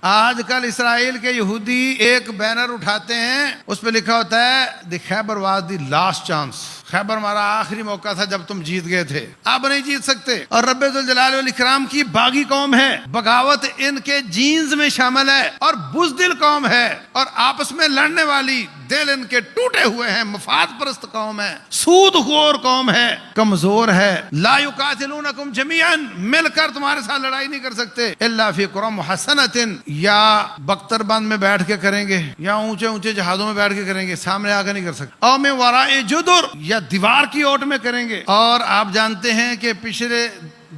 آج کل اسرائیل کے یہودی ایک بینر اٹھاتے ہیں، اس پہ لکھا ہوتا ہے دی خیبر واز دی لاسٹ چانس، خیبر ہمارا آخری موقع تھا جب تم جیت گئے تھے، اب نہیں جیت سکتے۔ اور رب ذوالجلال والاکرام کی باغی قوم ہے، بغاوت ان کے جینز میں شامل ہے، اور بزدل قوم ہے، اور آپس میں لڑنے والی، دل ان کے ٹوٹے ہوئے ہیں، مفاد پرست قوم ہے، سود خور قوم ہے، کمزور ہے۔ لا یقاتلونکم جمیعا، مل کر تمہارے ساتھ لڑائی نہیں کر سکتے، الا فی قری محصنۃ، یا بختر بند میں بیٹھ کے کریں گے، یا اونچے اونچے جہازوں میں بیٹھ کے کریں گے، سامنے آ کے نہیں کر سکتے، او من وراء جدر، یا دیوار کی اوٹ میں کریں گے۔ اور آپ جانتے ہیں کہ پچھلے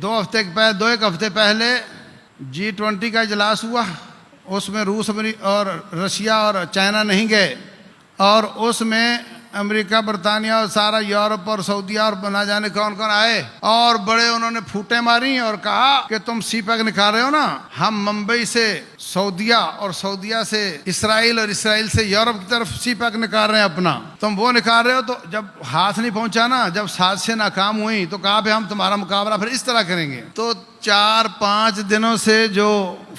ایک ہفتے پہلے G20 کا اجلاس ہوا، اس میں روس اور رشیا اور چائنا نہیں گئے، اور اس میں امریکہ، برطانیہ اور سارا یورپ اور سعودیہ اور نہ جانے کون کون آئے، اور بڑے انہوں نے پھوٹیں ماری اور کہا کہ تم سی پیک نکال رہے ہو نا، ہم ممبئی سے سعودیہ اور سعودیہ سے اسرائیل اور اسرائیل سے یورپ کی طرف سی پیک نکال رہے ہیں اپنا، تم وہ نکال رہے ہو۔ تو جب ہاتھ نہیں پہنچا نا، جب سازشیں ناکام ہوئیں تو کہا کہ ہم تمہارا مقابلہ پھر اس طرح کریں گے۔ تو 4-5 دنوں سے جو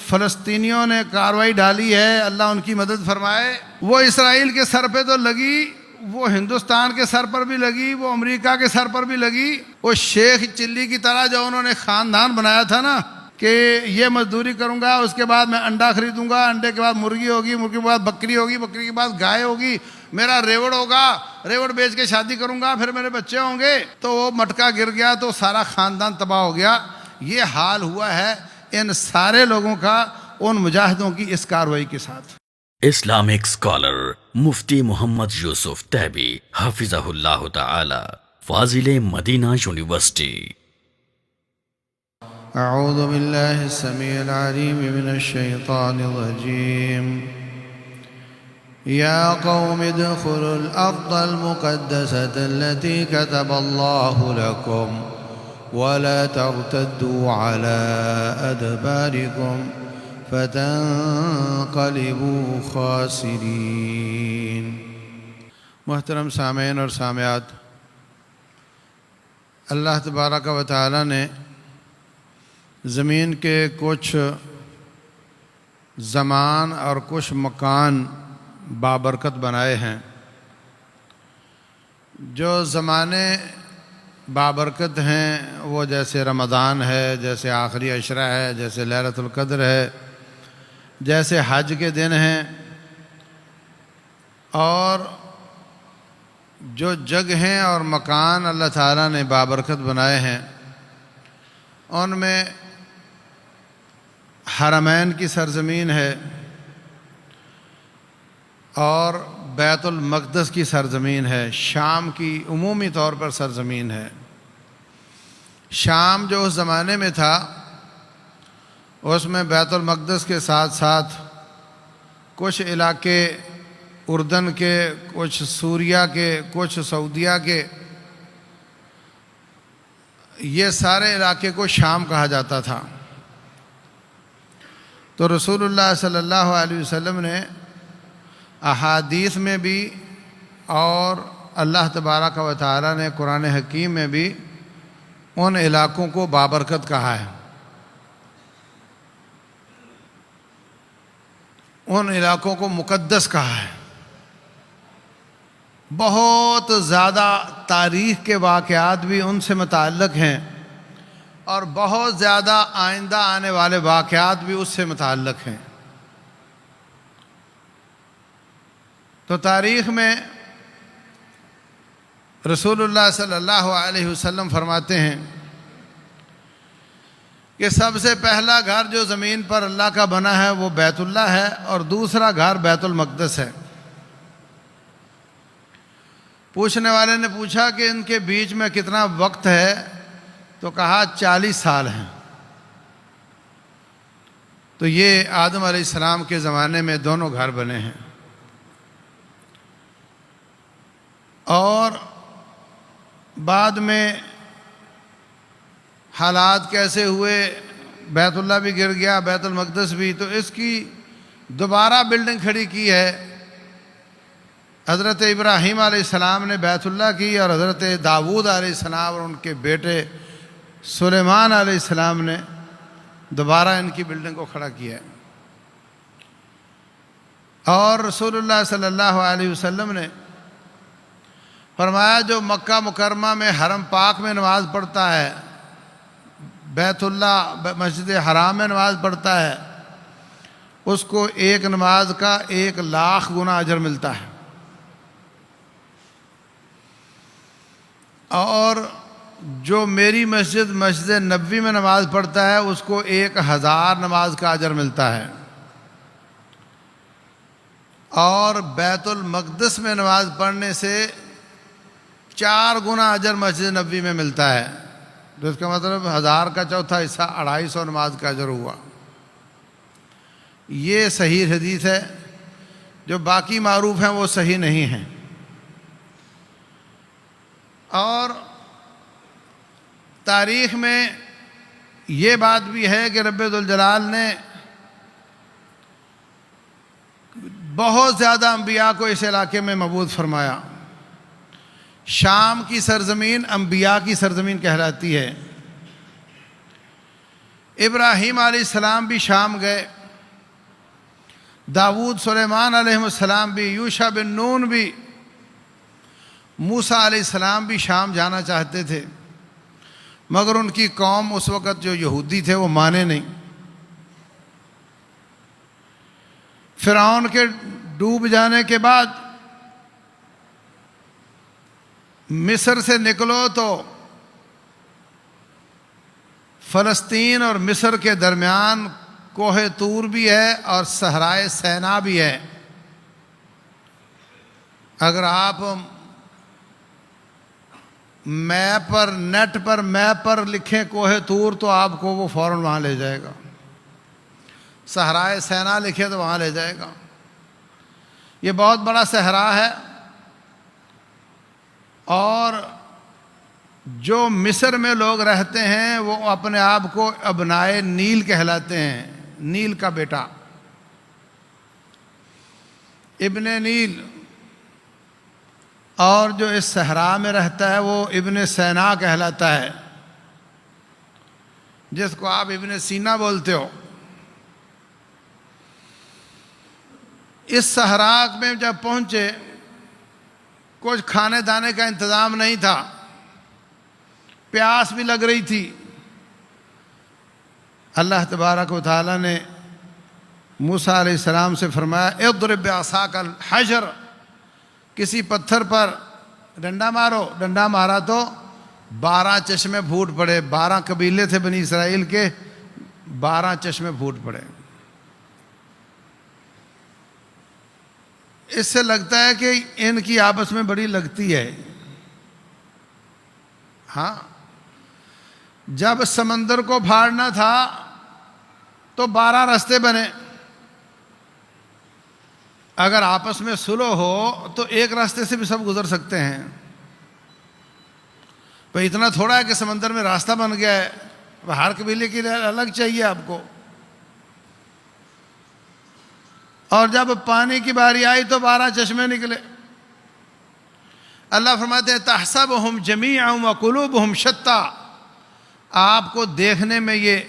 فلسطینیوں نے کارروائی ڈالی ہے، اللہ ان کی مدد فرمائے، وہ اسرائیل کے سر پہ تو لگی، وہ ہندوستان کے سر پر بھی لگی، وہ امریکہ کے سر پر بھی لگی۔ وہ شیخ چلی کی طرح جو انہوں نے خاندان بنایا تھا نا کہ یہ مزدوری کروں گا، اس کے بعد میں انڈا خریدوں گا، انڈے کے بعد مرغی ہوگی، مرغی کے بعد بکری ہوگی، بکری کے بعد گائے ہوگی، میرا ریوڑ ہوگا، ریوڑ بیچ کے شادی کروں گا، پھر میرے بچے ہوں گے، تو وہ مٹکا گر گیا تو سارا خاندان تباہ ہو گیا۔ یہ حال ہوا ہے ان سارے لوگوں کا ان مجاہدوں کی اس کارروائی کے ساتھ۔ اسلامک اسکالر مفتی محمد یوسف تیبی حفظہ اللہ تعالی، فاضل مدینہ یونیورسٹی۔ اعوذ باللہ السمیع العلیم من الشیطان الرجیم۔ یا قوم ادخلوا الارض المقدسة التي كتب الله لكم ولا ترتدوا على ادباركم فتنقلبوا خاسرین۔ محترم سامعین اور سامعات، اللہ تبارک و تعالی نے زمین کے کچھ زمان اور کچھ مکان بابرکت بنائے ہیں۔ جو زمانے بابرکت ہیں وہ جیسے رمضان ہے، جیسے آخری عشرہ ہے، جیسے لیلۃ القدر ہے، جیسے حج کے دن ہیں، اور جو جگہیں اور مکان اللہ تعالیٰ نے بابرکت بنائے ہیں ان میں حرمین کی سرزمین ہے اور بیت المقدس کی سرزمین ہے، شام کی عمومی طور پر سرزمین ہے۔ شام جو اس زمانے میں تھا اس میں بیت المقدس کے ساتھ ساتھ کچھ علاقے اردن کے، کچھ سوریہ کے، کچھ سعودیہ کے، یہ سارے علاقے کو شام کہا جاتا تھا۔ تو رسول اللہ صلی اللہ علیہ وسلم نے احادیث میں بھی اور اللہ تبارک و تعالی نے قرآن حکیم میں بھی ان علاقوں کو بابرکت کہا ہے، ان علاقوں کو مقدس کہا ہے۔ بہت زیادہ تاریخ کے واقعات بھی ان سے متعلق ہیں، اور بہت زیادہ آئندہ آنے والے واقعات بھی اس سے متعلق ہیں۔ تو تاریخ میں رسول اللہ صلی اللہ علیہ وسلم فرماتے ہیں کہ سب سے پہلا گھر جو زمین پر اللہ کا بنا ہے وہ بیت اللہ ہے، اور دوسرا گھر بیت المقدس ہے۔ پوچھنے والے نے پوچھا کہ ان کے بیچ میں کتنا وقت ہے، تو کہا 40 سال ہیں۔ تو یہ آدم علیہ السلام کے زمانے میں دونوں گھر بنے ہیں، اور بعد میں حالات کیسے ہوئے، بیت اللہ بھی گر گیا، بیت المقدس بھی، تو اس کی دوبارہ بلڈنگ کھڑی کی ہے۔ حضرت ابراہیم علیہ السلام نے بیت اللہ کی، اور حضرت داؤد علیہ السلام اور ان کے بیٹے سلیمان علیہ السلام نے دوبارہ ان کی بلڈنگ کو کھڑا کیا ہے۔ اور رسول اللہ صلی اللہ علیہ وسلم نے فرمایا جو مکہ مکرمہ میں حرم پاک میں نماز پڑھتا ہے، بیت اللہ مسجد حرام میں نماز پڑھتا ہے، اس کو ایک نماز کا 1,00,000 گنا اجر ملتا ہے، اور جو میری مسجد مسجد نبوی میں نماز پڑھتا ہے اس کو 1,000 نماز کا اجر ملتا ہے، اور بیت المقدس میں نماز پڑھنے سے 4 گنا اجر مسجد نبوی میں ملتا ہے، تو اس کا مطلب 1000 کا چوتھا حصہ 250 نماز کا اجر ہوا۔ یہ صحیح حدیث ہے، جو باقی معروف ہیں وہ صحیح نہیں ہیں۔ اور تاریخ میں یہ بات بھی ہے کہ رب ذوالجلال نے بہت زیادہ انبیاء کو اس علاقے میں مبعوث فرمایا۔ شام کی سرزمین انبیاء کی سرزمین کہلاتی ہے۔ ابراہیم علیہ السلام بھی شام گئے، داؤد سلیمان علیہ السلام بھی، یوشع بن نون بھی، موسیٰ علیہ السلام بھی شام جانا چاہتے تھے، مگر ان کی قوم اس وقت جو یہودی تھے وہ مانے نہیں۔ فرعون کے ڈوب جانے کے بعد مصر سے نکلو تو فلسطین اور مصر کے درمیان کوہ طور بھی ہے اور صحرائے سینا بھی ہے۔ اگر آپ میپ پر نیٹ پر میپ پر لکھیں کوہ طور تو آپ کو وہ فوراً وہاں لے جائے گا، صحرائے سینا لکھے تو وہاں لے جائے گا۔ یہ بہت بڑا صحرا ہے، اور جو مصر میں لوگ رہتے ہیں وہ اپنے آپ کو ابنائے نیل کہلاتے ہیں، نیل کا بیٹا، ابن نیل۔ اور جو اس صحرا میں رہتا ہے وہ ابن سینا کہلاتا ہے، جس کو آپ ابن سینا بولتے ہو۔ اس صحرا میں جب پہنچے کچھ کھانے دانے کا انتظام نہیں تھا، پیاس بھی لگ رہی تھی۔ اللہ تبارک و تعالیٰ نے موسیٰ علیہ السلام سے فرمایا اضرب بعصاک الحجر، کسی پتھر پر ڈنڈا مارو۔ ڈنڈا مارا تو 12 چشمے پھوٹ پڑے۔ 12 قبیلے تھے بنی اسرائیل کے، 12 چشمے پھوٹ پڑے۔ اس سے لگتا ہے کہ ان کی آپس میں بڑی لگتی ہے۔ ہاں، جب سمندر کو پھاڑنا تھا تو 12 راستے بنے۔ اگر آپس میں صلح ہو تو ایک راستے سے بھی سب گزر سکتے ہیں۔ تو اتنا تھوڑا ہے کہ سمندر میں راستہ بن گیا ہے، ہر قبیلے کے لیے الگ چاہیے آپ کو۔ اور جب پانی کی باری آئی تو 12 چشمے نکلے۔ اللہ فرماتے ہیں تحسبهم جميعا وقلوبهم شتى، آپ کو دیکھنے میں یہ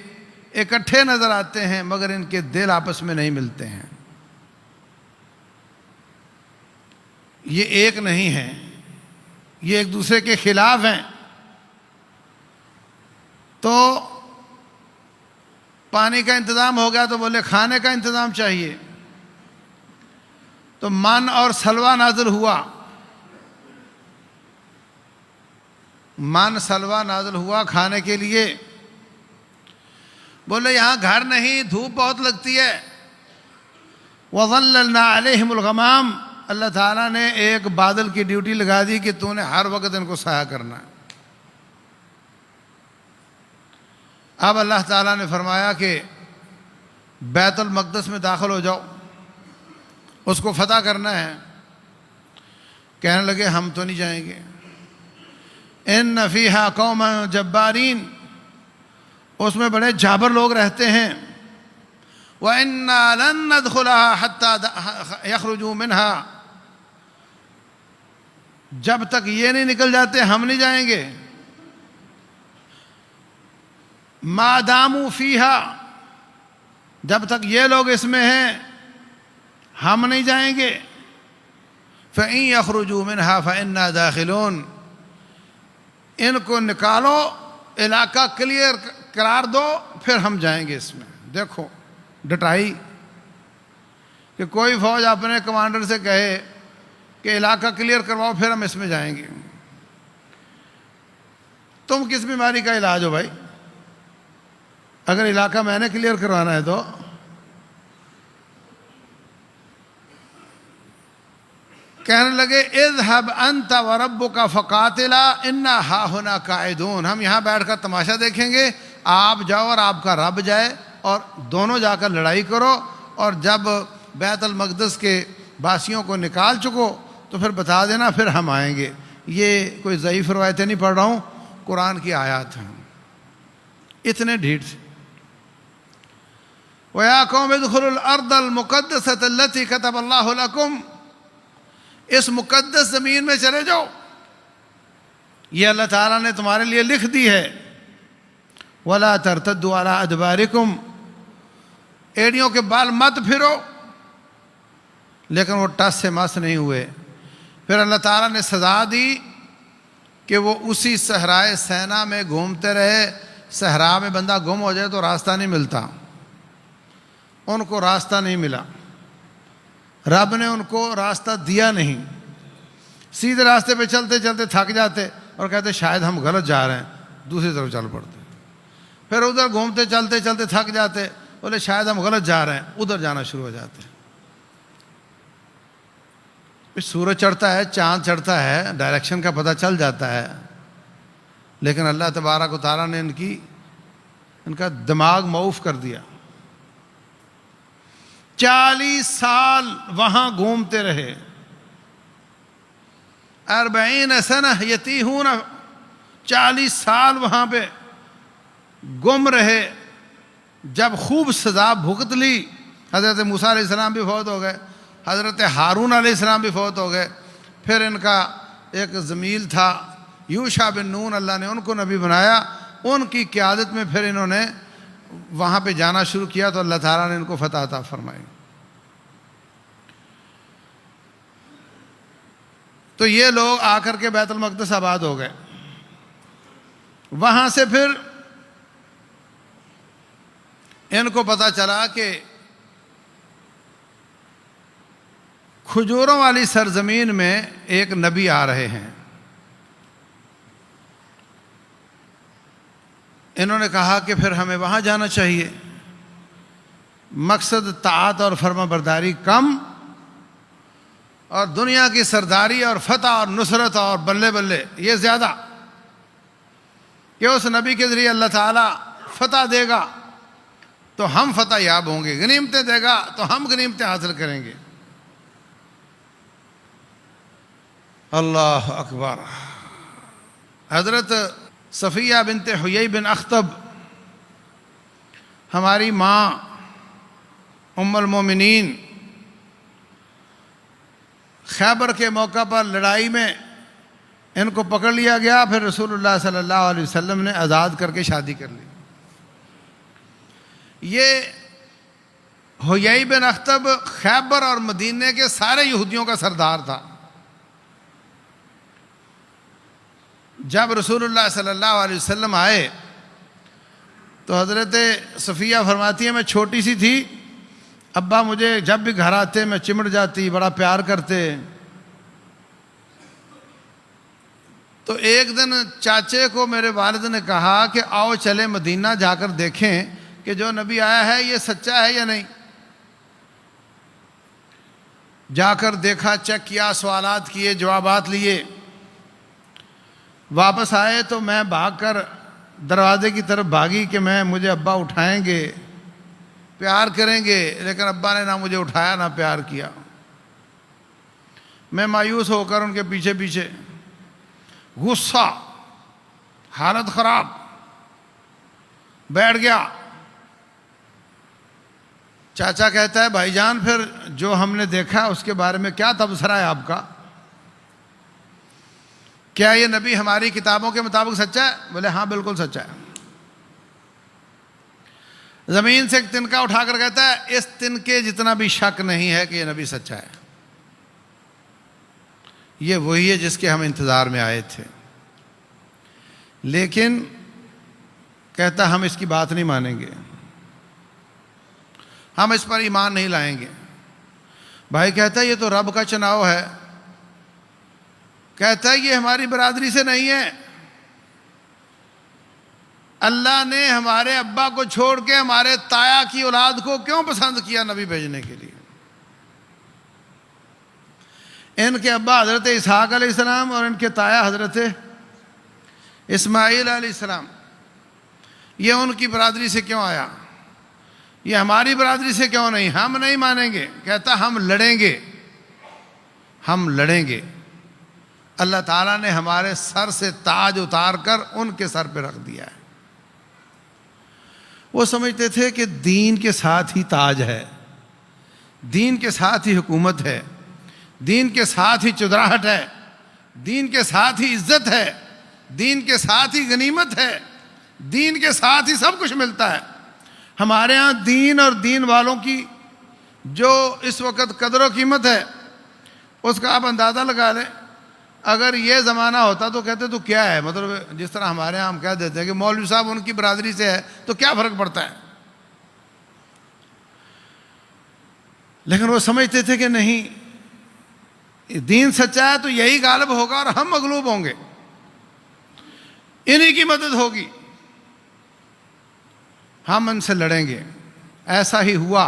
اکٹھے نظر آتے ہیں مگر ان کے دل آپس میں نہیں ملتے ہیں، یہ ایک نہیں ہیں، یہ ایک دوسرے کے خلاف ہیں۔ تو پانی کا انتظام ہو گیا تو بولے کھانے کا انتظام چاہیے، تو من اور سلوہ نازل ہوا۔ من سلوہ نازل ہوا کھانے کے لیے۔ بولے یہاں گھر نہیں، دھوپ بہت لگتی ہے۔ وَظَلَّلْنَا عَلَيْهِمُ الْغَمَامَ، اللہ تعالیٰ نے ایک بادل کی ڈیوٹی لگا دی کہ تو نے ہر وقت ان کو سایہ کرنا ہے۔ اب اللہ تعالیٰ نے فرمایا کہ بیت المقدس میں داخل ہو جاؤ، اس کو فتح کرنا ہے۔ کہنے لگے ہم تو نہیں جائیں گے۔ ان فیہا قوما جبارین، اس میں بڑے جابر لوگ رہتے ہیں۔ وَإِنَّا لَن نَدْخُلَهَا حَتَّى يَخْرُجُوا مِنْهَا، جب تک یہ نہیں نکل جاتے ہم نہیں جائیں گے۔ مَا دَامُوا فِيهَا، جب تک یہ لوگ اس میں ہیں ہم نہیں جائیں گے. فَإِن يَخْرُجُوا مِنْهَا فَإِنَّا دَاخِلُونَ. ان کو نکالو، علاقہ کلیئر قرار دو، پھر ہم جائیں گے اس میں. دیکھو ڈٹائی کہ کوئی فوج اپنے کمانڈر سے کہے کہ علاقہ کلیئر کرواؤ پھر ہم اس میں جائیں گے. تم کس بیماری کا علاج ہو بھائی؟ اگر علاقہ میں نے کلیئر کروانا ہے تو کہنے لگے اذهب انت وربك فقاتلا انا هاهنا قاعدون. ہم یہاں بیٹھ کر تماشا دیکھیں گے، آپ جاؤ اور آپ کا رب جائے اور دونوں جا کر لڑائی کرو، اور جب بیت المقدس کے باسیوں کو نکال چکو تو پھر بتا دینا، پھر ہم آئیں گے. یہ کوئی ضعیف روایتیں نہیں پڑھ رہا ہوں، قرآن کی آیات ہیں. اتنے ڈھیٹ سے وَيَا قَوْمِ ادْخُلُوا الْأَرْضَ الْمُقَدَّسَةَ الَّتِي كَتَبَ اللَّهُ لَكُمْ. اس مقدس زمین میں چلے جاؤ، یہ اللہ تعالیٰ نے تمہارے لیے لکھ دی ہے. وَلَا تَرْتَدُّوا عَلَىٰ أَدْبَارِكُمْ. ایڑیوں کے بال مت پھرو. لیکن وہ ٹس سے مس نہیں ہوئے. پھر اللہ تعالیٰ نے سزا دی کہ وہ اسی صحرائے سینا میں گھومتے رہے. صحرا میں بندہ گم ہو جائے تو راستہ نہیں ملتا، ان کو راستہ نہیں ملا. رب نے ان کو راستہ دیا نہیں. سیدھے راستے پہ چلتے چلتے تھک جاتے اور کہتے شاید ہم غلط جا رہے ہیں، دوسری طرف چل پڑتے. پھر ادھر گھومتے چلتے چلتے تھک جاتے، بولے شاید ہم غلط جا رہے ہیں، ادھر جانا شروع ہو جاتے. سورج چڑھتا ہے، چاند چڑھتا ہے، ڈائریکشن کا پتہ چل جاتا ہے، لیکن اللہ تبارک و تعالیٰ نے ان کا دماغ معوف کر دیا. 40 سال وہاں گھومتے رہے. 40 سنہ یتیہون. 40 سال وہاں پہ گم رہے. جب خوب سزا بھگت لی، حضرت موسیٰ علیہ السلام بھی فوت ہو گئے، حضرت ہارون علیہ السلام بھی فوت ہو گئے. پھر ان کا ایک زمیل تھا یوشع بن نون، اللہ نے ان کو نبی بنایا. ان کی قیادت میں پھر انہوں نے وہاں پہ جانا شروع کیا تو اللہ تعالیٰ نے ان کو فتح عطا فرمائی. تو یہ لوگ آ کر کے بیت المقدس آباد ہو گئے. وہاں سے پھر ان کو پتہ چلا کہ کھجوروں والی سرزمین میں ایک نبی آ رہے ہیں. انہوں نے کہا کہ پھر ہمیں وہاں جانا چاہیے. مقصد طاعت اور فرما برداری کم، اور دنیا کی سرداری اور فتح اور نصرت اور بلے بلے یہ زیادہ، کہ اس نبی کے ذریعے اللہ تعالیٰ فتح دے گا تو ہم فتح یاب ہوں گے، غنیمتیں دے گا تو ہم غنیمتیں حاصل کریں گے. اللہ اکبر. حضرت صفیہ بنت حیی بن اخطب، ہماری ماں ام المومنین، خیبر کے موقع پر لڑائی میں ان کو پکڑ لیا گیا. پھر رسول اللہ صلی اللہ علیہ وسلم نے آزاد کر کے شادی کر لی. یہ حیی بن اخطب خیبر اور مدینے کے سارے یہودیوں کا سردار تھا. جب رسول اللہ صلی اللہ علیہ وسلم آئے تو حضرت صفیہ فرماتی ہیں میں چھوٹی سی تھی، ابا مجھے جب بھی گھر آتے میں چمڑ جاتی، بڑا پیار کرتے. تو ایک دن چاچے کو میرے والد نے کہا کہ آؤ چلے مدینہ جا کر دیکھیں کہ جو نبی آیا ہے یہ سچا ہے یا نہیں. جا کر دیکھا، چیک کیا، سوالات کیے، جوابات لیے. واپس آئے تو میں بھاگ کر دروازے کی طرف بھاگی کہ مجھے ابا اٹھائیں گے، پیار کریں گے، لیکن ابا نے نہ مجھے اٹھایا نہ پیار کیا. میں مایوس ہو کر ان کے پیچھے پیچھے، غصہ، حالت خراب، بیٹھ گیا. چاچا کہتا ہے بھائی جان پھر جو ہم نے دیکھا اس کے بارے میں کیا تبصرہ ہے آپ کا؟ کیا یہ نبی ہماری کتابوں کے مطابق سچا ہے؟ بولے ہاں بالکل سچا ہے. زمین سے ایک تنکا اٹھا کر کہتا ہے اس تنکے جتنا بھی شک نہیں ہے کہ یہ نبی سچا ہے، یہ وہی ہے جس کے ہم انتظار میں آئے تھے، لیکن کہتا ہم اس کی بات نہیں مانیں گے، ہم اس پر ایمان نہیں لائیں گے۔ بھائی کہتا ہے یہ تو رب کا چناؤ ہے، کہتا ہے یہ ہماری برادری سے نہیں ہے، اللہ نے ہمارے ابا کو چھوڑ کے ہمارے تایا کی اولاد کو کیوں پسند کیا نبی بھیجنے کے لیے؟ ان کے ابا حضرت اسحاق علیہ السلام اور ان کے تایا حضرت اسماعیل علیہ السلام، یہ ان کی برادری سے کیوں آیا؟ یہ ہماری برادری سے کیوں نہیں؟ ہم نہیں مانیں گے۔ کہتا ہم لڑیں گے، ہم لڑیں گے۔ اللہ تعالیٰ نے ہمارے سر سے تاج اتار کر ان کے سر پہ رکھ دیا ہے۔ وہ سمجھتے تھے کہ دین کے ساتھ ہی تاج ہے، دین کے ساتھ ہی حکومت ہے، دین کے ساتھ ہی چدراہٹ ہے، دین کے ساتھ ہی عزت ہے، دین کے ساتھ ہی غنیمت ہے، دین کے ساتھ ہی سب کچھ ملتا ہے۔ ہمارے ہاں دین اور دین والوں کی جو اس وقت قدر و قیمت ہے اس کا آپ اندازہ لگا لیں۔ اگر یہ زمانہ ہوتا تو کہتے تو کیا ہے، مطلب جس طرح ہمارے ہاں ہم کہہ دیتے ہیں کہ مولوی صاحب ان کی برادری سے ہے تو کیا فرق پڑتا ہے، لیکن وہ سمجھتے تھے کہ نہیں، دین سچا ہے تو یہی غالب ہوگا اور ہم مغلوب ہوں گے، انہی کی مدد ہوگی، ہم ان سے لڑیں گے۔ ایسا ہی ہوا۔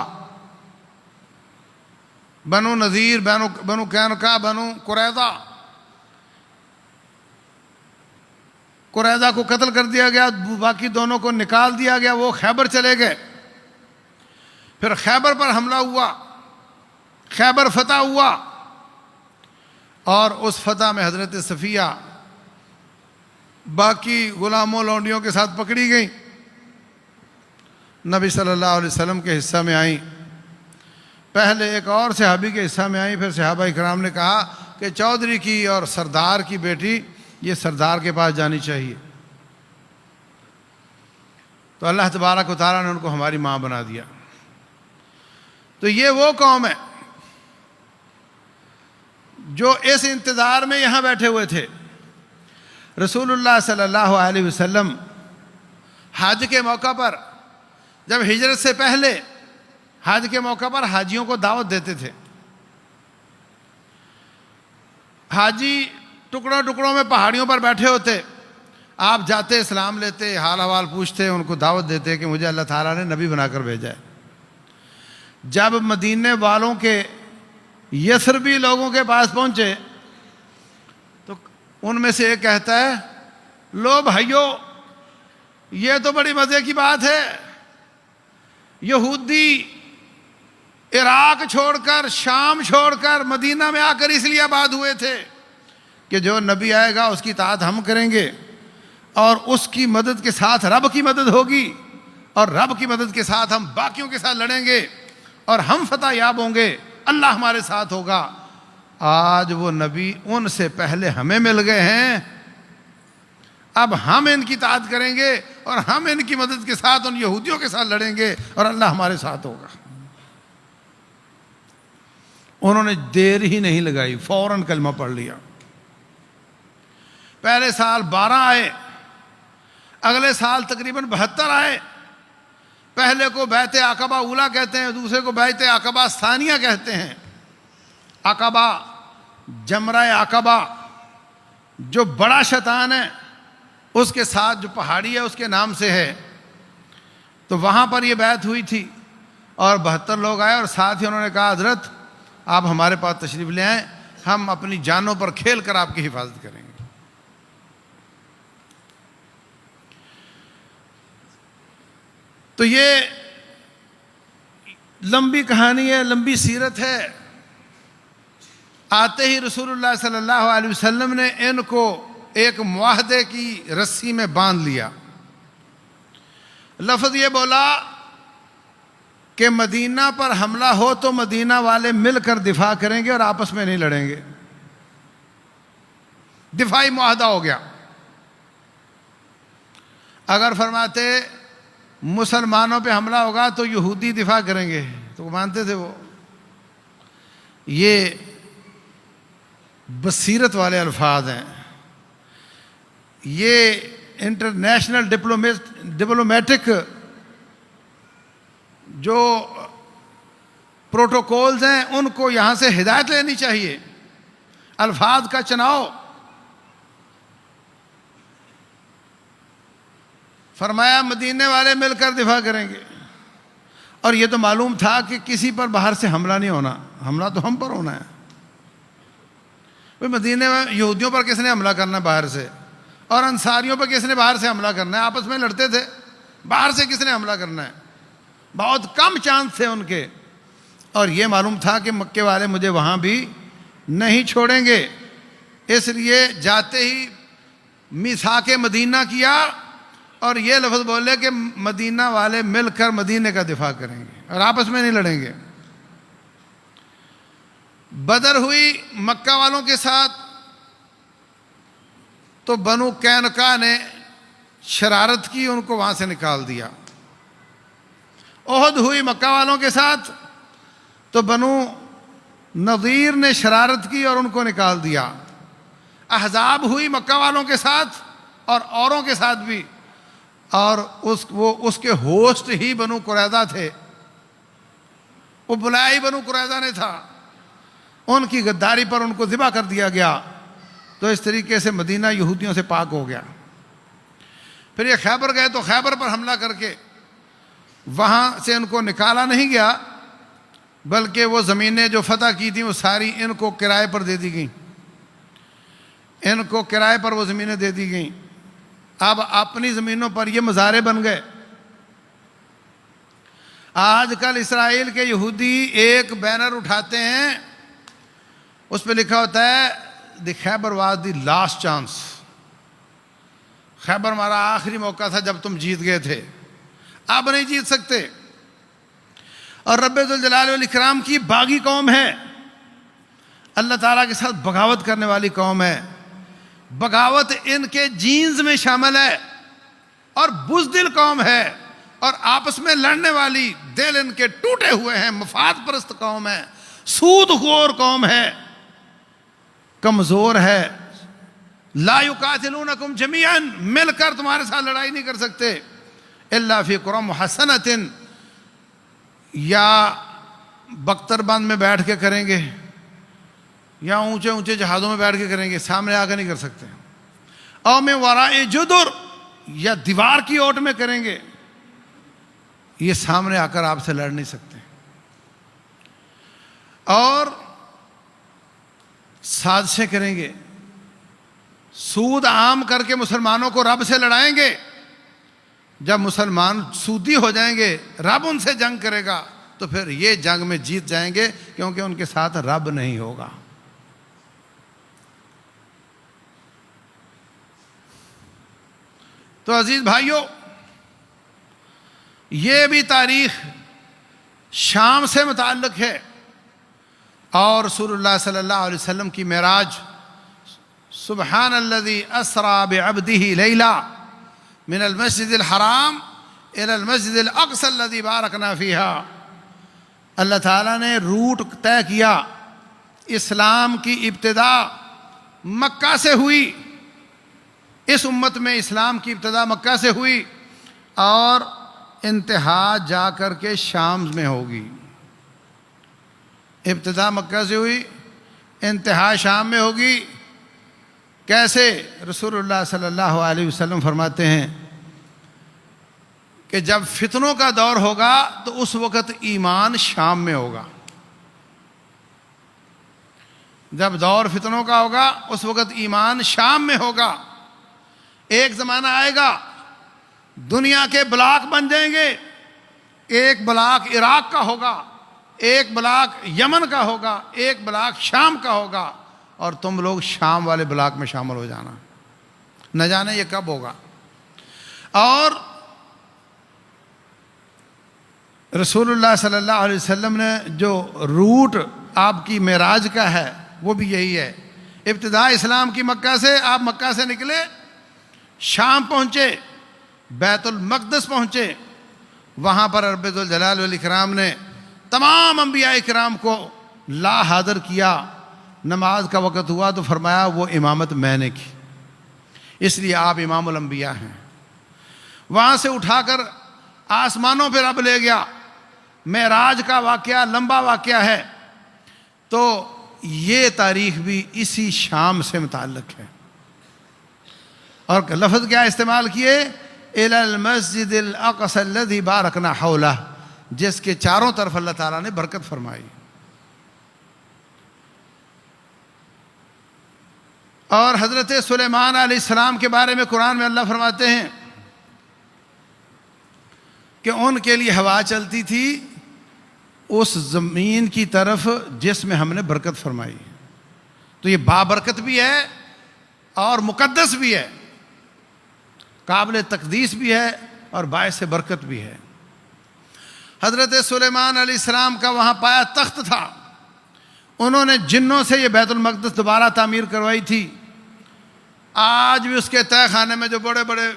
بنو نذیر، بنو قینقاع، بنو قریظہ کو قتل کر دیا گیا، باقی دونوں کو نکال دیا گیا، وہ خیبر چلے گئے۔ پھر خیبر پر حملہ ہوا، خیبر فتح ہوا، اور اس فتح میں حضرت صفیہ باقی غلاموں لونڈیوں کے ساتھ پکڑی گئیں، نبی صلی اللہ علیہ وسلم کے حصہ میں آئیں۔ پہلے ایک اور صحابی کے حصہ میں آئیں، پھر صحابہ اکرام نے کہا کہ چودھری کی اور سردار کی بیٹی یہ سردار کے پاس جانی چاہیے، تو اللہ تبارک و تعالیٰ نے ان کو ہماری ماں بنا دیا۔ تو یہ وہ قوم ہے جو اس انتظار میں یہاں بیٹھے ہوئے تھے۔ رسول اللہ صلی اللہ علیہ وسلم حج کے موقع پر، جب ہجرت سے پہلے حج کے موقع پر حاجیوں کو دعوت دیتے تھے۔ حاجی ٹکڑوں ٹکڑوں میں پہاڑیوں پر بیٹھے ہوتے، آپ جاتے، اسلام لیتے، حال حوال پوچھتے، ان کو دعوت دیتے کہ مجھے اللہ تعالیٰ نے نبی بنا کر بھیجا ہے۔ جب مدینے والوں کے یثربی لوگوں کے پاس پہنچے تو ان میں سے ایک کہتا ہے، لو بھائیو، یہ تو بڑی مزے کی بات ہے، یہودی عراق چھوڑ کر، شام چھوڑ کر مدینہ میں آ کر اس لیے آباد ہوئے تھے کہ جو نبی آئے گا اس کی اطاعت ہم کریں گے، اور اس کی مدد کے ساتھ رب کی مدد ہوگی، اور رب کی مدد کے ساتھ ہم باقیوں کے ساتھ لڑیں گے اور ہم فتح یاب ہوں گے، اللہ ہمارے ساتھ ہوگا۔ آج وہ نبی ان سے پہلے ہمیں مل گئے ہیں، اب ہم ان کی اطاعت کریں گے اور ہم ان کی مدد کے ساتھ ان یہودیوں کے ساتھ لڑیں گے اور اللہ ہمارے ساتھ ہوگا۔ انہوں نے دیر ہی نہیں لگائی، فوراً کلمہ پڑھ لیا۔ پہلے سال 12 آئے، اگلے سال تقریباً 72 آئے۔ پہلے کو بیعت عقبہ اولیٰ کہتے ہیں، دوسرے کو بیعت عقبہ ثانیہ کہتے ہیں۔ عقبہ، جمرہ عقبہ، جو بڑا شیطان ہے اس کے ساتھ جو پہاڑی ہے اس کے نام سے ہے، تو وہاں پر یہ بیعت ہوئی تھی، اور 72 لوگ آئے، اور ساتھ ہی انہوں نے کہا حضرت آپ ہمارے پاس تشریف لے آئیں، ہم اپنی جانوں پر کھیل کر آپ کی حفاظت کریں گے۔ تو یہ لمبی کہانی ہے، لمبی سیرت ہے۔ آتے ہی رسول اللہ صلی اللہ علیہ وسلم نے ان کو ایک معاہدے کی رسی میں باندھ لیا۔ لفظ یہ بولا کہ مدینہ پر حملہ ہو تو مدینہ والے مل کر دفاع کریں گے اور آپس میں نہیں لڑیں گے۔ دفاعی معاہدہ ہو گیا۔ اگر فرماتے مسلمانوں پہ حملہ ہوگا تو یہودی دفاع کریں گے، تو مانتے تھے وہ. یہ بصیرت والے الفاظ ہیں. یہ انٹرنیشنل ڈپلومیٹک جو پروٹوکولز ہیں ان کو یہاں سے ہدایت لینی چاہیے. الفاظ کا چناؤ. فرمایا مدینے والے مل کر دفاع کریں گے. اور یہ تو معلوم تھا کہ کسی پر باہر سے حملہ نہیں ہونا، حملہ تو ہم پر ہونا ہے. مدینے میں یہودیوں پر کس نے حملہ کرنا ہے باہر سے، اور انصاریوں پر کس نے باہر سے حملہ کرنا ہے؟ آپس میں لڑتے تھے، باہر سے کس نے حملہ کرنا ہے؟ بہت کم چانس تھے ان کے. اور یہ معلوم تھا کہ مکے والے مجھے وہاں بھی نہیں چھوڑیں گے، اس لیے جاتے ہی میثاق مدینہ کیا اور یہ لفظ بولے کہ مدینہ والے مل کر مدینے کا دفاع کریں گے اور آپس میں نہیں لڑیں گے. بدر ہوئی مکہ والوں کے ساتھ تو بنو قینقاع نے شرارت کی، ان کو وہاں سے نکال دیا. احد ہوئی مکہ والوں کے ساتھ تو بنو نذیر نے شرارت کی اور ان کو نکال دیا. احزاب ہوئی مکہ والوں کے ساتھ اور اوروں کے ساتھ بھی، اور اس کے ہوسٹ ہی بنو قریظہ تھے، وہ بلائی بنو قریظہ نے تھا. ان کی غداری پر ان کو ذبح کر دیا گیا. تو اس طریقے سے مدینہ یہودیوں سے پاک ہو گیا. پھر یہ خیبر گئے تو خیبر پر حملہ کر کے وہاں سے ان کو نکالا نہیں گیا، بلکہ وہ زمینیں جو فتح کی تھیں وہ ساری ان کو کرائے پر دے دی گئیں. ان کو کرائے پر وہ زمینیں دے دی گئیں. اب اپنی زمینوں پر یہ مزارے بن گئے. آج کل اسرائیل کے یہودی ایک بینر اٹھاتے ہیں، اس پہ لکھا ہوتا ہے دی خیبر واز دی لاسٹ چانس. خیبر ہمارا آخری موقع تھا جب تم جیت گئے تھے، اب نہیں جیت سکتے. اور رب ذوالجلال والاکرام کی باغی قوم ہے، اللہ تعالیٰ کے ساتھ بغاوت کرنے والی قوم ہے. بغاوت ان کے جینز میں شامل ہے، اور بزدل قوم ہے، اور آپس میں لڑنے والی، دل ان کے ٹوٹے ہوئے ہیں، مفاد پرست قوم ہے، سود خور قوم ہے، کمزور ہے. لا یقاتلونکم جمیعا، مل کر تمہارے ساتھ لڑائی نہیں کر سکتے. الا فی قری محصنۃ، یا بختر بند میں بیٹھ کے کریں گے، یا اونچے اونچے جہازوں میں بیٹھ کے کریں گے، سامنے آ کے نہیں کر سکتے. او من وراء جدر، یا دیوار کی اوٹ میں کریں گے، یہ سامنے آ کر آپ سے لڑ نہیں سکتے. اور سازشیں کریں گے، سود عام کر کے مسلمانوں کو رب سے لڑائیں گے. جب مسلمان سودی ہو جائیں گے، رب ان سے جنگ کرے گا، تو پھر یہ جنگ میں جیت جائیں گے، کیونکہ ان کے ساتھ رب نہیں ہوگا. تو عزیز بھائیوں، یہ بھی تاریخ شام سے متعلق ہے. اور رسول اللہ صلی اللہ علیہ وسلم کی معراج، سبحان الذی اسری بعبدہ لیلا من المسجد الحرام الى المسجد الاقصى الذی بارکنا فیہا. اللہ تعالیٰ نے روٹ طے کیا. اسلام کی ابتدا مکہ سے ہوئی، اس امت میں اسلام کی ابتدا مکہ سے ہوئی، اور انتہا جا کر کے شام میں ہوگی. ابتدا مکہ سے ہوئی، انتہا شام میں ہوگی. کیسے؟ رسول اللہ صلی اللہ علیہ وسلم فرماتے ہیں کہ جب فتنوں کا دور ہوگا تو اس وقت ایمان شام میں ہوگا. جب دور فتنوں کا ہوگا اس وقت ایمان شام میں ہوگا. ایک زمانہ آئے گا دنیا کے بلاک بن جائیں گے. ایک بلاک عراق کا ہوگا، ایک بلاک یمن کا ہوگا، ایک بلاک شام کا ہوگا، اور تم لوگ شام والے بلاک میں شامل ہو جانا. نہ جانے یہ کب ہوگا. اور رسول اللہ صلی اللہ علیہ وسلم نے جو روٹ آپ کی معراج کا ہے وہ بھی یہی ہے. ابتدا اسلام کی مکہ سے، آپ مکہ سے نکلے، شام پہنچے، بیت المقدس پہنچے، وہاں پر رب ذوالجلال والاکرام نے تمام انبیاء اکرام کو لا حاضر کیا. نماز کا وقت ہوا تو فرمایا وہ امامت میں نے کی، اس لیے آپ امام الانبیاء ہیں. وہاں سے اٹھا کر آسمانوں پہ رب لے گیا. معراج کا واقعہ لمبا واقعہ ہے، تو یہ تاریخ بھی اسی شام سے متعلق ہے. اور لفظ کیا استعمال کیے؟ الی المسجد الاقصی الذی بارکنا حولہ، جس کے چاروں طرف اللہ تعالیٰ نے برکت فرمائی. اور حضرت سلیمان علیہ السلام کے بارے میں قرآن میں اللہ فرماتے ہیں کہ ان کے لیے ہوا چلتی تھی اس زمین کی طرف جس میں ہم نے برکت فرمائی. تو یہ بابرکت بھی ہے اور مقدس بھی ہے، قابل تقدیس بھی ہے اور باعث برکت بھی ہے. حضرت سلیمان علیہ السلام کا وہاں پایا تخت تھا. انہوں نے جنوں سے یہ بیت المقدس دوبارہ تعمیر کروائی تھی. آج بھی اس کے تہہ خانے میں جو بڑے بڑے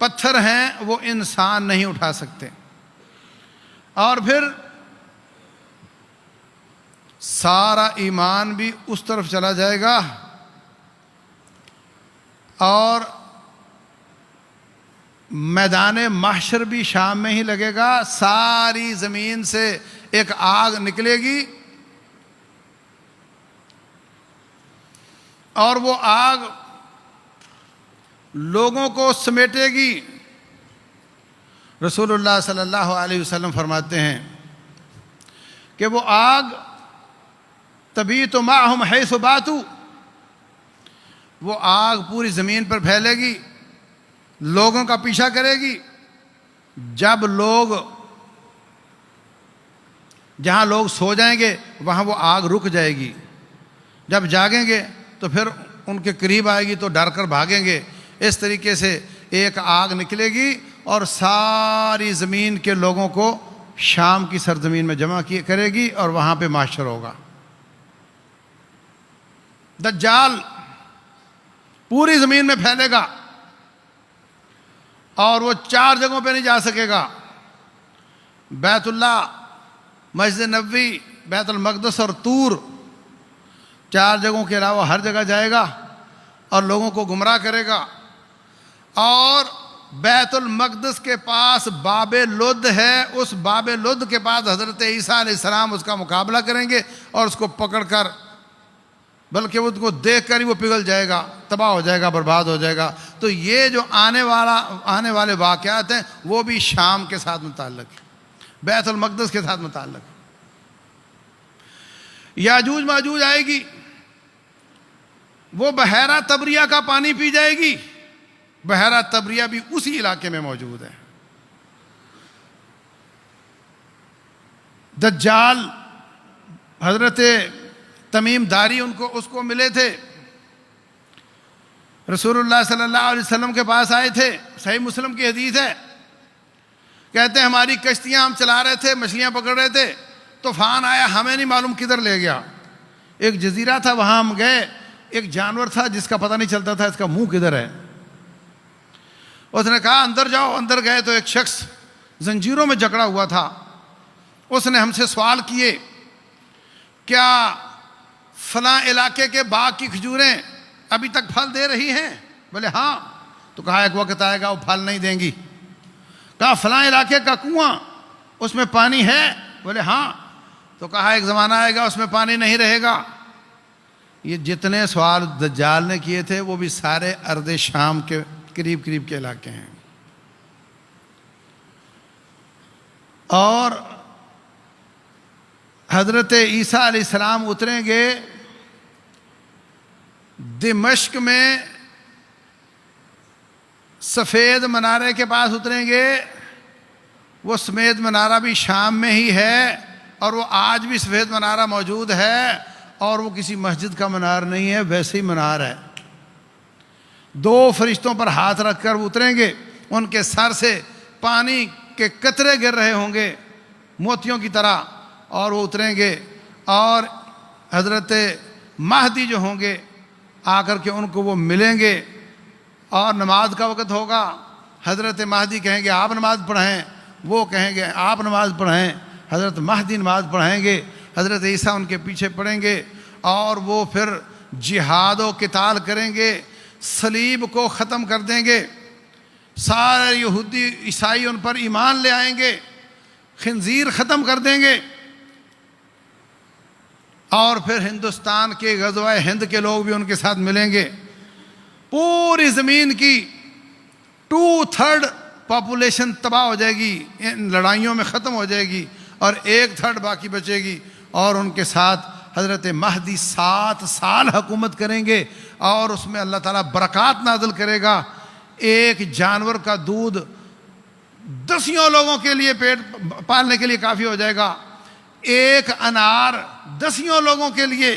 پتھر ہیں وہ انسان نہیں اٹھا سکتے. اور پھر سارا ایمان بھی اس طرف چلا جائے گا اور میدان محشر بھی شام میں ہی لگے گا. ساری زمین سے ایک آگ نکلے گی اور وہ آگ لوگوں کو سمیٹے گی. رسول اللہ صلی اللہ علیہ وسلم فرماتے ہیں کہ وہ آگ تبیت معہم حیث باتوا، وہ آگ پوری زمین پر پھیلے گی، لوگوں کا پیچھا کرے گی. جب لوگ جہاں لوگ سو جائیں گے وہاں وہ آگ رک جائے گی. جب جاگیں گے تو پھر ان کے قریب آئے گی تو ڈر کر بھاگیں گے. اس طریقے سے ایک آگ نکلے گی اور ساری زمین کے لوگوں کو شام کی سرزمین میں جمع کرے گی اور وہاں پہ محشر ہوگا. دجال پوری زمین میں پھیلے گا اور وہ 4 جگہوں پہ نہیں جا سکے گا: بیت اللہ، مسجد نبوی، بیت المقدس اور طور. 4 جگہوں کے علاوہ ہر جگہ جائے گا اور لوگوں کو گمراہ کرے گا. اور بیت المقدس کے پاس باب لد ہے، اس باب لد کے پاس حضرت عیسیٰ علیہ السلام اس کا مقابلہ کریں گے اور اس کو پکڑ کر، بلکہ اس کو دیکھ کر ہی وہ پگھل جائے گا، تباہ ہو جائے گا، برباد ہو جائے گا. تو یہ جو آنے والے واقعات ہیں وہ بھی شام کے ساتھ متعلق ہیں، بیت المقدس کے ساتھ متعلق ہے. یاجوج ماجوج آئے گی، وہ بحیرہ تبریہ کا پانی پی جائے گی. بحیرہ تبریہ بھی اسی علاقے میں موجود ہے. دجال حضرت تمیم داری اس کو ملے تھے، رسول اللہ صلی اللہ علیہ وسلم کے پاس آئے تھے. صحیح مسلم کی حدیث ہے، کہتے ہیں ہماری کشتیاں ہم چلا رہے تھے، مچھلیاں پکڑ رہے تھے، طوفان آیا، ہمیں نہیں معلوم کدھر لے گیا. ایک جزیرہ تھا، وہاں ہم گئے. ایک جانور تھا جس کا پتہ نہیں چلتا تھا اس کا منہ کدھر ہے. اس نے کہا اندر جاؤ. اندر گئے تو ایک شخص زنجیروں میں جکڑا ہوا تھا. اس نے ہم سے سوال کیے، کیا فلاں علاقے کے باغ کی کھجوریں ابھی تک پھل دے رہی ہیں؟ بولے ہاں. تو کہا ایک وقت آئے گا وہ پھل نہیں دیں گی. کہا فلاں علاقے کا کنواں اس میں پانی ہے؟ بولے ہاں. تو کہا ایک زمانہ آئے گا اس میں پانی نہیں رہے گا. یہ جتنے سوال دجال نے کیے تھے وہ بھی سارے ارض شام کے قریب کے علاقے ہیں. اور حضرت عیسیٰ علیہ السلام اتریں گے دمشق میں، سفید منارے کے پاس اتریں گے. وہ سفید منارہ بھی شام میں ہی ہے اور وہ آج بھی سفید منارہ موجود ہے، اور وہ کسی مسجد کا منار نہیں ہے، ویسے ہی منار ہے. 2 فرشتوں پر ہاتھ رکھ کر وہ اتریں گے. ان کے سر سے پانی کے قطرے گر رہے ہوں گے موتیوں کی طرح، اور وہ اتریں گے. اور حضرت مہدی جو ہوں گے آ کر کے ان کو وہ ملیں گے، اور نماز کا وقت ہوگا. حضرت مہدی کہیں گے آپ نماز پڑھیں. وہ کہیں گے آپ نماز پڑھیں، حضرت مہدی نماز پڑھائیں گے، حضرت عیسیٰ ان کے پیچھے پڑھیں گے، اور وہ پھر جہاد و قتال کریں گے، صلیب کو ختم کر دیں گے، سارے یہودی عیسائی ان پر ایمان لے آئیں گے، خنزیر ختم کر دیں گے، اور پھر ہندوستان کے غزوہ ہند کے لوگ بھی ان کے ساتھ ملیں گے، پوری زمین کی 2/3 پاپولیشن تباہ ہو جائے گی، ان لڑائیوں میں ختم ہو جائے گی، اور 1/3 باقی بچے گی، اور ان کے ساتھ حضرت مہدی 7 سال حکومت کریں گے، اور اس میں اللہ تعالیٰ برکات نازل کرے گا۔ ایک جانور کا دودھ 10 لوگوں کے لیے پیٹ پالنے کے لیے کافی ہو جائے گا، ایک انار 10 لوگوں کے لیے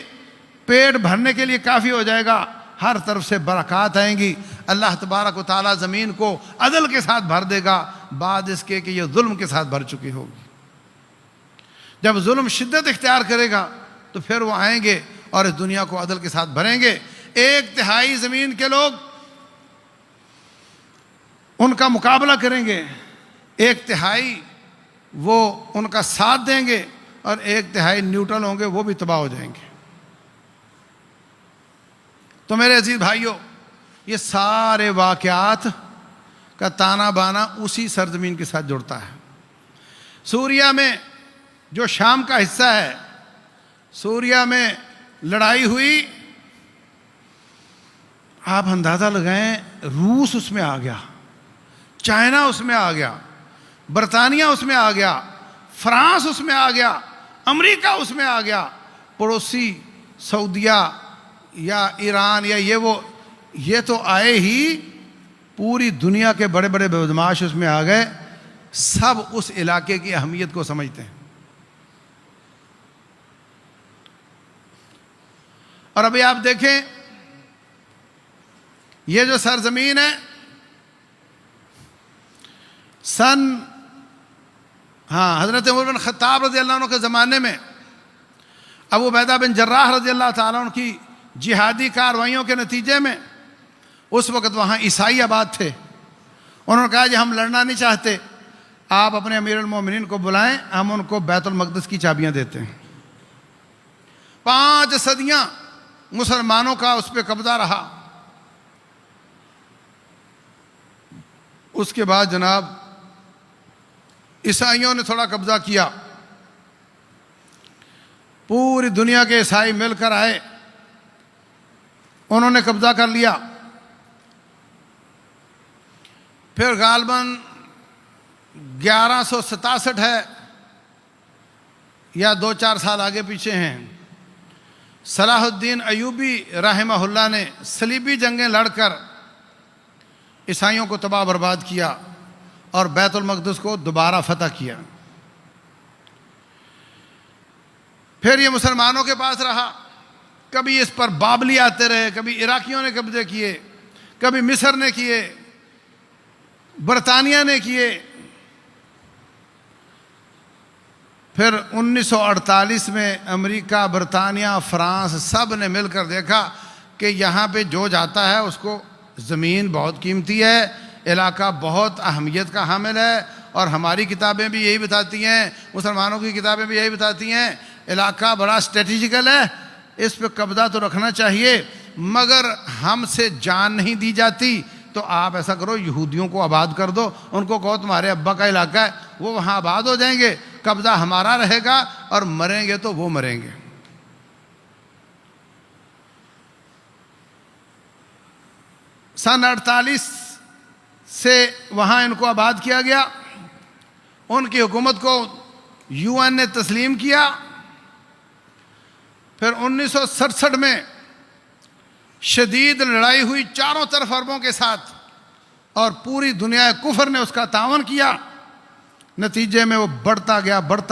پیٹ بھرنے کے لیے کافی ہو جائے گا، ہر طرف سے برکات آئیں گی، اللہ تبارک و تعالیٰ زمین کو عدل کے ساتھ بھر دے گا، بعد اس کے کہ یہ ظلم کے ساتھ بھر چکی ہوگی۔ جب ظلم شدت اختیار کرے گا تو پھر وہ آئیں گے اور اس دنیا کو عدل کے ساتھ بھریں گے، 1/3 زمین کے لوگ ان کا مقابلہ کریں گے، 1/3 وہ ان کا ساتھ دیں گے، اور 1/3 نیوٹرل ہوں گے، وہ بھی تباہ ہو جائیں گے۔ تو میرے عزیز بھائیوں، یہ سارے واقعات کا تانا بانا اسی سرزمین کے ساتھ جڑتا ہے۔ سوریا میں جو شام کا حصہ ہے، سوریا میں لڑائی ہوئی، آپ اندازہ لگائیں، روس اس میں آ گیا، چائنا اس میں آ گیا، برطانیہ اس میں آ گیا، فرانس اس میں آ گیا، امریکہ اس میں آ گیا، پڑوسی سعودیہ یا ایران یا یہ تو آئے ہی، پوری دنیا کے بڑے بڑے بدماش اس میں آ گئے، سب اس علاقے کی اہمیت کو سمجھتے ہیں۔ اور ابھی آپ دیکھیں، یہ جو سرزمین ہے، حضرت عمر بن خطاب رضی اللہ عنہ کے زمانے میں ابو عبیدہ بن جراح رضی اللہ تعالیٰ عنہ کی جہادی کارروائیوں کے نتیجے میں اس وقت وہاں عیسائی آباد تھے، انہوں نے کہا جی ہم لڑنا نہیں چاہتے، آپ اپنے امیر المومنین کو بلائیں، ہم ان کو بیت المقدس کی چابیاں دیتے ہیں۔ 5 صدیاں مسلمانوں کا اس پہ قبضہ رہا، اس کے بعد جناب عیسائیوں نے تھوڑا قبضہ کیا، پوری دنیا کے عیسائی مل کر آئے، انہوں نے قبضہ کر لیا۔ پھر غالباً 1167 ہے یا 2-4 سال آگے پیچھے ہیں، صلاح الدین ایوبی رحمہ اللہ نے صلیبی جنگیں لڑ کر عیسائیوں کو تباہ برباد کیا اور بیت المقدس کو دوبارہ فتح کیا۔ پھر یہ مسلمانوں کے پاس رہا، کبھی اس پر بابلی آتے رہے، کبھی عراقیوں نے قبضے کیے، کبھی مصر نے کیے، برطانیہ نے کیے۔ پھر 1948 میں امریکہ، برطانیہ، فرانس سب نے مل کر دیکھا کہ یہاں پہ جو جاتا ہے اس کو زمین بہت قیمتی ہے، علاقہ بہت اہمیت کا حامل ہے، اور ہماری کتابیں بھی یہی بتاتی ہیں، مسلمانوں کی کتابیں بھی یہی بتاتی ہیں، علاقہ بڑا اسٹریٹجیکل ہے، اس پہ قبضہ تو رکھنا چاہیے، مگر ہم سے جان نہیں دی جاتی، تو آپ ایسا کرو یہودیوں کو آباد کر دو، ان کو کہو تمہارے ابا کا علاقہ ہے، وہ وہاں آباد ہو جائیں گے، قبضہ ہمارا رہے گا، اور مریں گے تو وہ مریں گے۔ سن 48 سے وہاں ان کو آباد کیا گیا، ان کی حکومت کو UN نے تسلیم کیا۔ پھر 1967 میں شدید لڑائی ہوئی چاروں طرف عربوں کے ساتھ، اور پوری دنیا کفر نے اس کا تعاون کیا، نتیجے میں وہ بڑھتا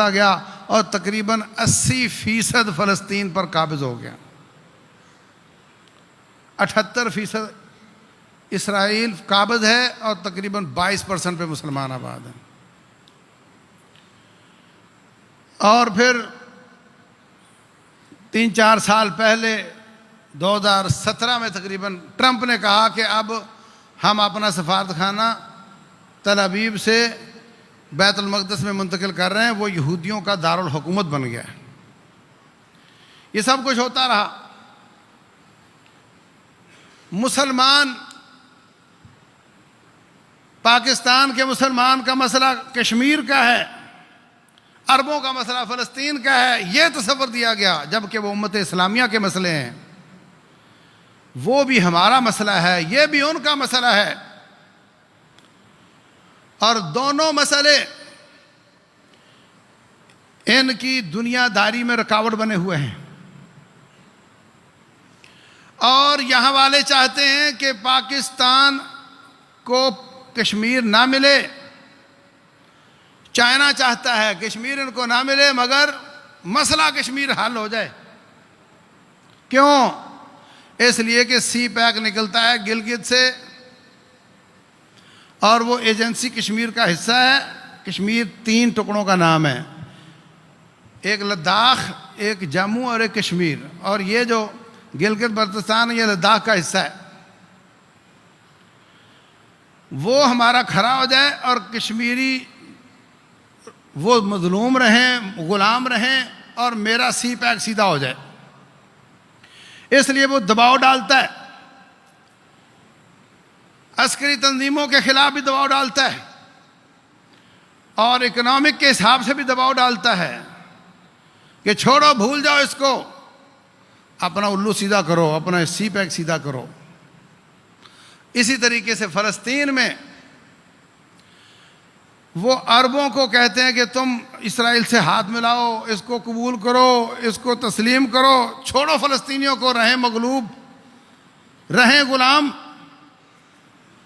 گیا اور تقریباً 80% فلسطین پر قابض ہو گیا، 78% اسرائیل قابض ہے، اور تقریباً 22% پہ مسلمان آباد ہیں۔ اور پھر 3-4 سال پہلے 2017 میں تقریباً ٹرمپ نے کہا کہ اب ہم اپنا سفارت خانہ تل ابیب سے بیت المقدس میں منتقل کر رہے ہیں، وہ یہودیوں کا دارالحکومت بن گیا ہے۔ یہ سب کچھ ہوتا رہا۔ مسلمان، پاکستان کے مسلمان کا مسئلہ کشمیر کا ہے، عربوں کا مسئلہ فلسطین کا ہے، یہ تصور دیا گیا، جبکہ وہ امت اسلامیہ کے مسئلے ہیں۔ وہ بھی ہمارا مسئلہ ہے، یہ بھی ان کا مسئلہ ہے، اور دونوں مسئلے ان کی دنیا داری میں رکاوٹ بنے ہوئے ہیں۔ اور یہاں والے چاہتے ہیں کہ پاکستان کو کشمیر نہ ملے، چائنا چاہتا ہے کشمیر ان کو نہ ملے، مگر مسئلہ کشمیر حل ہو جائے۔ کیوں؟ اس لیے کہ سی پیک نکلتا ہے گلگت سے، اور وہ ایجنسی کشمیر کا حصہ ہے۔ کشمیر 3 ٹکڑوں کا نام ہے، ایک لداخ، ایک جموں اور ایک کشمیر، اور یہ جو گلگت بلتستان یہ لداخ کا حصہ ہے۔ وہ ہمارا کھڑا ہو جائے اور کشمیری وہ مظلوم رہیں، غلام رہیں، اور میرا سی پیک سیدھا ہو جائے۔ اس لیے وہ دباؤ ڈالتا ہے، عسکری تنظیموں کے خلاف بھی دباؤ ڈالتا ہے، اور اکنامک کے حساب سے بھی دباؤ ڈالتا ہے کہ چھوڑو، بھول جاؤ اس کو، اپنا الو سیدھا کرو، اپنا سی پیک سیدھا کرو۔ اسی طریقے سے فلسطین میں وہ عربوں کو کہتے ہیں کہ تم اسرائیل سے ہاتھ ملاؤ، اس کو قبول کرو، اس کو تسلیم کرو، چھوڑو فلسطینیوں کو، رہیں مغلوب، رہیں غلام،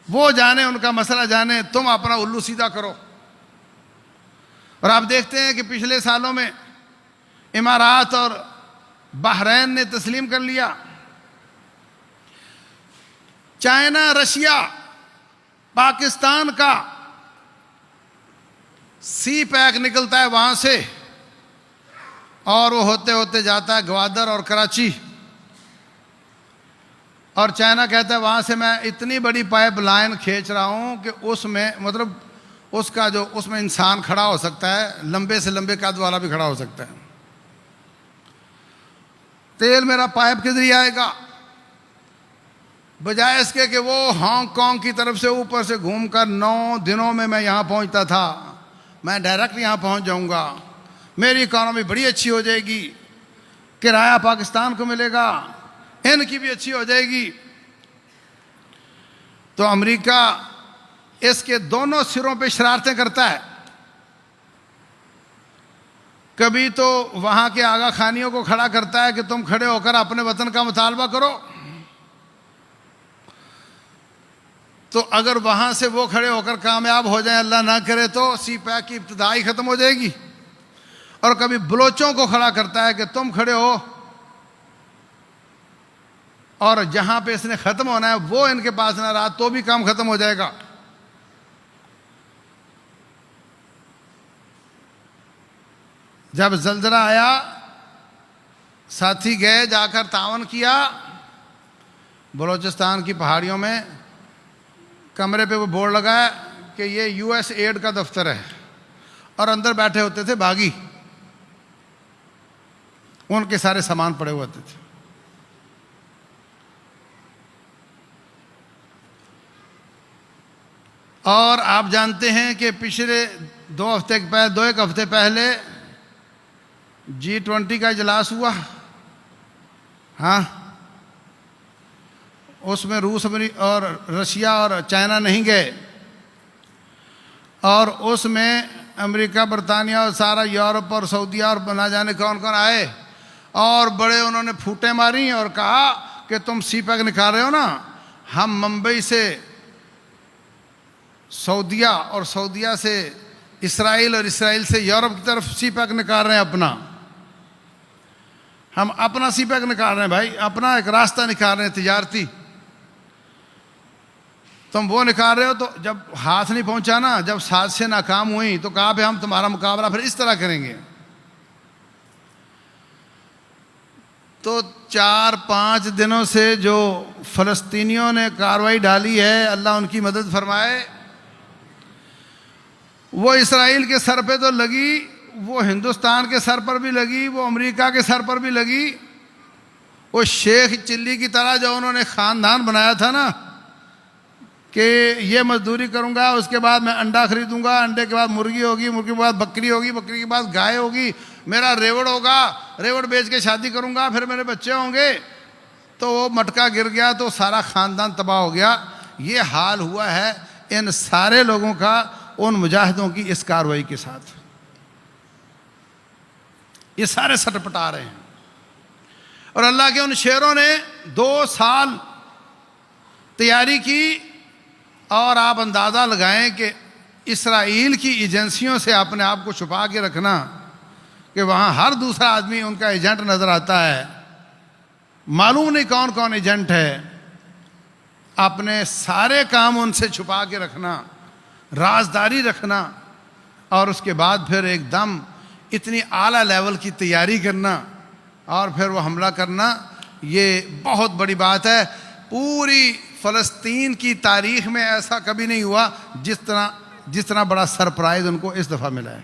وہ جانے ان کا مسئلہ جانے، تم اپنا الو سیدھا کرو۔ اور آپ دیکھتے ہیں کہ پچھلے سالوں میں امارات اور بحرین نے تسلیم کر لیا، چائنا، رشیا، پاکستان کا سی پیک نکلتا ہے وہاں سے، اور وہ ہوتے ہوتے جاتا ہے گوادر اور کراچی، اور چائنا کہتا ہے وہاں سے میں اتنی بڑی پائپ لائن کھینچ رہا ہوں کہ اس میں مطلب اس کا جو اس میں انسان کھڑا ہو سکتا ہے، لمبے سے لمبے قد والا بھی کھڑا ہو سکتا ہے۔ تیل میرا پائپ کے ذریعے آئے گا، بجائے اس کے کہ وہ ہانگ کانگ کی طرف سے اوپر سے گھوم کر 9 دنوں میں یہاں پہنچتا تھا، میں ڈائریکٹ یہاں پہنچ جاؤں گا، میری اکانومی بڑی اچھی ہو جائے گی، کرایہ پاکستان کو ملے گا، ان کی بھی اچھی ہو جائے گی۔ تو امریکہ اس کے دونوں سروں پہ شرارتیں کرتا ہے، کبھی تو وہاں کے آغا خانیوں کو کھڑا کرتا ہے کہ تم کھڑے ہو کر اپنے وطن کا مطالبہ کرو، تو اگر وہاں سے وہ کھڑے ہو کر کامیاب ہو جائیں، اللہ نہ کرے، تو سی پیک کی ابتدائی ختم ہو جائے گی۔ اور کبھی بلوچوں کو کھڑا کرتا ہے کہ تم کھڑے ہو، اور جہاں پہ اس نے ختم ہونا ہے وہ ان کے پاس نہ رہا تو بھی کام ختم ہو جائے گا۔ جب زلزلہ آیا، ساتھی گئے، جا کر تعاون کیا، بلوچستان کی پہاڑیوں میں کمرے پہ وہ بورڈ لگایا کہ یہ یو ایس ایڈ کا دفتر ہے، اور اندر بیٹھے ہوتے تھے باغی، ان کے سارے سامان پڑے ہوئے ہوتے تھے۔ اور آپ جانتے ہیں کہ پچھلے 2 ہفتے پہلے G20 کا اجلاس ہوا، ہاں، اس میں روس اور رشیا اور چائنا نہیں گئے، اور اس میں امریکہ، برطانیہ اور سارا یورپ اور سعودیہ اور نہ جانے کون کون آئے، اور بڑے انہوں نے پھوٹیں ماری اور کہا کہ تم سی پیک نکال رہے ہو نا، ہم ممبئی سے سعودیہ اور سعودیہ سے اسرائیل اور اسرائیل سے یورپ کی طرف سی پیک نکال رہے ہیں اپنا، ہم اپنا سی پیک نکال رہے ہیں بھائی، اپنا ایک راستہ نکال رہے ہیں تجارتی، تم وہ نکال رہے ہو۔ تو جب ہاتھ نہیں پہنچا نا، جب سازشیں ناکام ہوئیں تو کہا کہ ہم تمہارا مقابلہ پھر اس طرح کریں گے۔ تو 4-5 دنوں سے جو فلسطینیوں نے کارروائی ڈالی ہے، اللہ ان کی مدد فرمائے، وہ اسرائیل کے سر پہ تو لگی، وہ ہندوستان کے سر پر بھی لگی، وہ امریکہ کے سر پر بھی لگی۔ وہ شیخ چلی کی طرح جو انہوں نے خاندان بنایا تھا نا کہ یہ مزدوری کروں گا، اس کے بعد میں انڈا خریدوں گا، انڈے کے بعد مرغی ہوگی، مرغی کے بعد بکری ہوگی، بکری کے بعد گائے ہوگی، میرا ریوڑ ہوگا، ریوڑ بیچ کے شادی کروں گا، پھر میرے بچے ہوں گے، تو وہ مٹکا گر گیا تو سارا خاندان تباہ ہو گیا۔ یہ حال ہوا ہے ان سارے لوگوں کا ان مجاہدوں کی اس کارروائی کے ساتھ۔ یہ سارے سٹپٹا رہے ہیں، اور اللہ کے ان شیروں نے 2 سال تیاری کی، اور آپ اندازہ لگائیں کہ اسرائیل کی ایجنسیوں سے اپنے آپ کو چھپا کے رکھنا کہ وہاں ہر دوسرا آدمی ان کا ایجنٹ نظر آتا ہے، معلوم نہیں کون کون ایجنٹ ہے، اپنے سارے کام ان سے چھپا کے رکھنا، رازداری رکھنا، اور اس کے بعد پھر ایک دم اتنی اعلیٰ لیول کی تیاری کرنا اور پھر وہ حملہ کرنا، یہ بہت بڑی بات ہے۔ پوری فلسطین کی تاریخ میں ایسا کبھی نہیں ہوا جس طرح بڑا سرپرائز ان کو اس دفعہ ملا ہے۔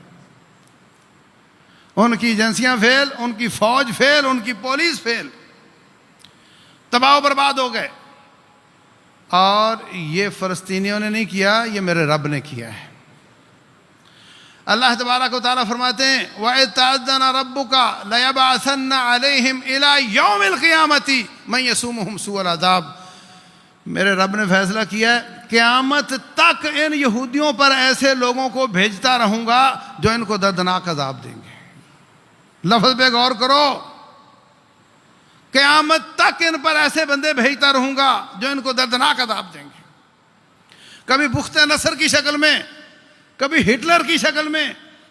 ان کی ایجنسیاں فیل، ان کی فوج فیل، ان کی پولیس فیل، تباہ و برباد ہو گئے۔ اور یہ فلسطینیوں نے نہیں کیا، یہ میرے رب نے کیا ہے۔ اللہ تبارک و تعالیٰ فرماتے ہیں وَإِذْ تَأَذَّنَ رَبُّكَ لَيَبْعَثَنَّ عَلَيْهِمْ إِلَى يَوْمِ الْقِيَامَةِ مَن يَسُومُهُمْ سُوءَ الْعَذَابِ۔ میرے رب نے فیصلہ کیا ہے قیامت تک ان یہودیوں پر ایسے لوگوں کو بھیجتا رہوں گا جو ان کو دردناک عذاب دیں گے۔ لفظ پہ غور کرو، قیامت تک ان پر ایسے بندے بھیجتا رہوں گا جو ان کو دردناک عذاب دیں گے، کبھی بخت نصر کی شکل میں، کبھی ہٹلر کی شکل میں،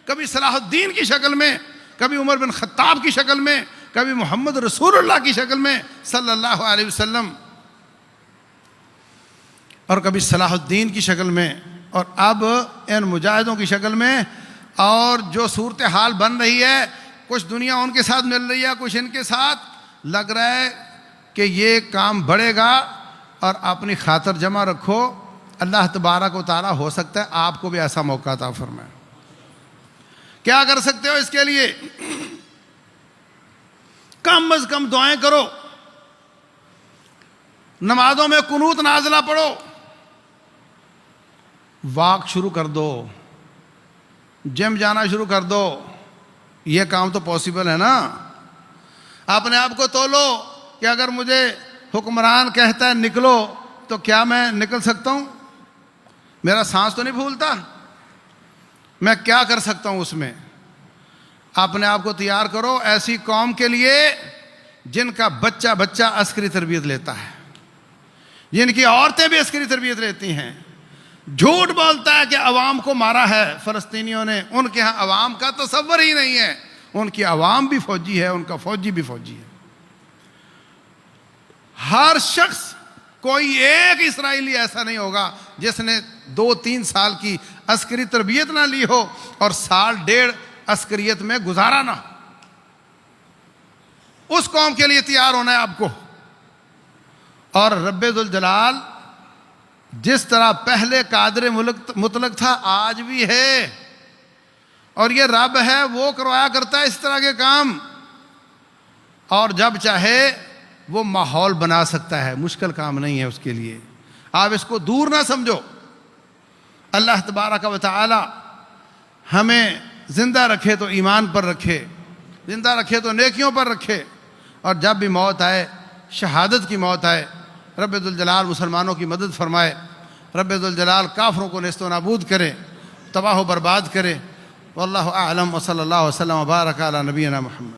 کبھی صلاح الدین کی شکل میں، کبھی عمر بن خطاب کی شکل میں، کبھی محمد رسول اللہ کی شکل میں صلی اللہ علیہ وسلم، اور کبھی صلاح الدین کی شکل میں، اور اب ان مجاہدوں کی شکل میں۔ اور جو صورتحال بن رہی ہے، کچھ دنیا ان کے ساتھ مل رہی ہے، کچھ ان کے ساتھ، لگ رہا ہے کہ یہ کام بڑھے گا، اور اپنی خاطر جمع رکھو، اللہ تبارک و تعالیٰ ہو سکتا ہے آپ کو بھی ایسا موقع عطا فرمائے۔ کیا کر سکتے ہو اس کے لیے؟ کم از کم دعائیں کرو، نمازوں میں قنوت نازلہ پڑھو، واک شروع کر دو، جم جانا شروع کر دو۔ یہ کام تو پاسبل ہے نا؟ اپنے آپ کو تولو کہ اگر مجھے حکمران کہتا ہے نکلو تو کیا میں نکل سکتا ہوں؟ میرا سانس تو نہیں پھولتا؟ میں کیا کر سکتا ہوں اس میں؟ اپنے آپ کو تیار کرو ایسی قوم کے لیے جن کا بچہ بچہ عسکری تربیت لیتا ہے، جن کی عورتیں بھی عسکری تربیت لیتی ہیں۔ جھوٹ بولتا ہے کہ عوام کو مارا ہے فلسطینیوں نے، ان کے ہاں عوام کا تصور ہی نہیں ہے، ان کی عوام بھی فوجی ہے، ان کا فوجی بھی فوجی ہے۔ ہر شخص، کوئی ایک اسرائیلی ایسا نہیں ہوگا جس نے 2-3 سال کی عسکری تربیت نہ لی ہو اور 1.5 عسکریت میں گزارا نہ۔ اس قوم کے لیے تیار ہونا ہے آپ کو۔ اور رب ذوالجلال جس طرح پہلے قادر مطلق تھا آج بھی ہے، اور یہ رب ہے، وہ کروایا کرتا ہے اس طرح کے کام، اور جب چاہے وہ ماحول بنا سکتا ہے، مشکل کام نہیں ہے اس کے لیے۔ آپ اس کو دور نہ سمجھو۔ اللہ تبارک و تعالی ہمیں زندہ رکھے تو ایمان پر رکھے، زندہ رکھے تو نیکیوں پر رکھے، اور جب بھی موت آئے، شہادت کی موت آئے، رب ذوالجلال مسلمانوں کی مدد فرمائے، رب ذوالجلال کافروں کو نیست و نابود کرے، تباہ و برباد کرے۔ واللہ اعلم، وصلی اللہ وسلم وبارک علی نبینا محمد۔